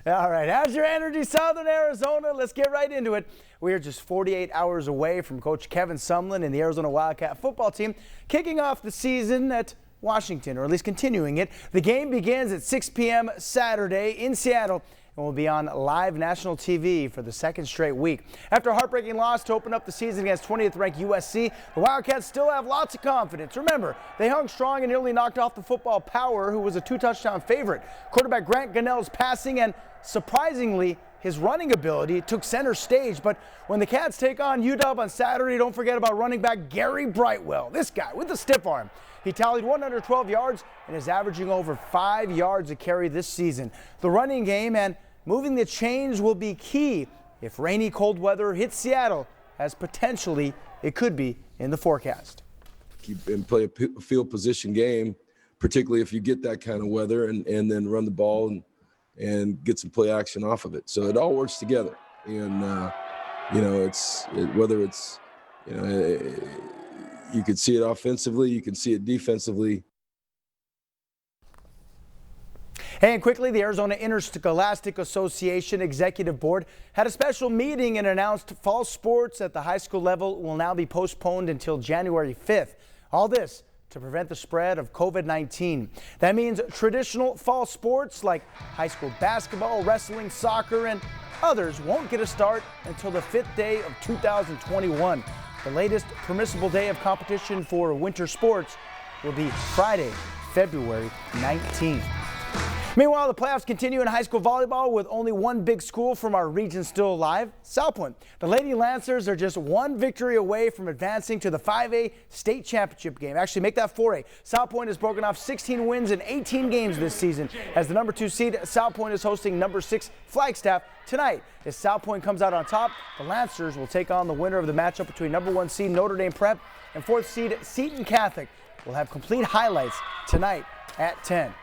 All right, how's your energy, Southern Arizona? Let's get right into it. We are just 48 hours away from Coach Kevin Sumlin and the Arizona Wildcat football team kicking off the season at Washington, or at least continuing it. The game begins at 6 p.m. Saturday in Seattle and will be on live national TV for the second straight week. After a heartbreaking loss to open up the season against 20th ranked USC, the Wildcats still have lots of confidence. Remember, they hung strong and nearly knocked off the football power, who was a 2-touchdown favorite. Quarterback Grant Gunnell's passing and, surprisingly, his running ability took center stage. But when the Cats take on UW on Saturday, don't forget about running back RB Brightwell. This guy with the stiff arm. He tallied 112 yards and is averaging over 5 yards a carry this season. The running game and moving the chains will be key if rainy, cold weather hits Seattle, as potentially it could be in the forecast. Keep and play a field position game, particularly if you get that kind of weather, and then run the ball and get some play action off of it. So it all works together. And, whether it's, you can see it offensively, you can see it defensively. And quickly, the Arizona Interscholastic Association Executive Board had a special meeting and announced fall sports at the high school level will now be postponed until January 5th. All this to prevent the spread of COVID-19. That means traditional fall sports like high school basketball, wrestling, soccer, and others won't get a start until the 5th day of 2021. The latest permissible day of competition for winter sports will be Friday, February 19th. Meanwhile, the playoffs continue in high school volleyball with only one big school from our region still alive, South Point. The Lady Lancers are just one victory away from advancing to the 5A state championship game. Actually, make that 4A. South Point has broken off 16 wins in 18 games this season. As the number 2 seed, South Point is hosting number 6 Flagstaff tonight. If South Point comes out on top, the Lancers will take on the winner of the matchup between number 1 seed Notre Dame Prep and 4th seed Seton Catholic. We'll have complete highlights tonight at 10.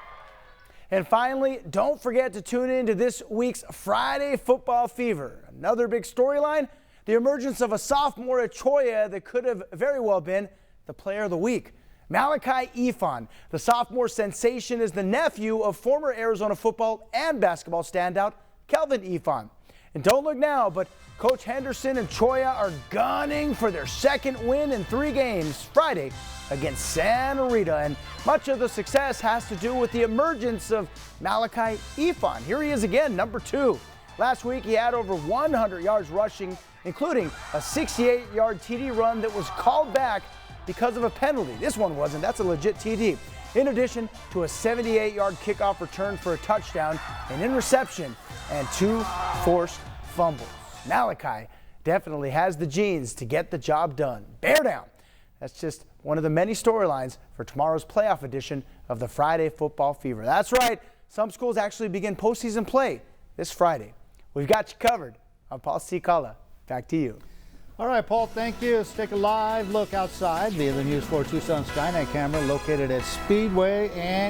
And finally, don't forget to tune in to this week's Friday Football Fever. Another big storyline, the emergence of a sophomore at Choya that could have very well been the player of the week. Malachi Ifan, the sophomore sensation, is the nephew of former Arizona football and basketball standout Kelvin Ifan. And don't look now, but Coach Henderson and Choya are gunning for their second win in 3 games Friday against Santa Rita. And much of the success has to do with the emergence of Malachi Ifan. Here he is again, number 2. Last week he had over 100 yards rushing, including a 68-yard TD run that was called back because of a penalty. This one wasn't. That's a legit TD. In addition to a 78-yard kickoff return for a touchdown, an interception, and 2 forced fumbles. Malachi definitely has the genes to get the job done. Bear down. That's just one of the many storylines for tomorrow's playoff edition of the Friday Football Fever. That's right. Some schools actually begin postseason play this Friday. We've got you covered. I'm Paul Cicala. Back to you. All right, Paul, thank you. Let's take a live look outside via the News 4 Tucson Skynet camera located at Speedway and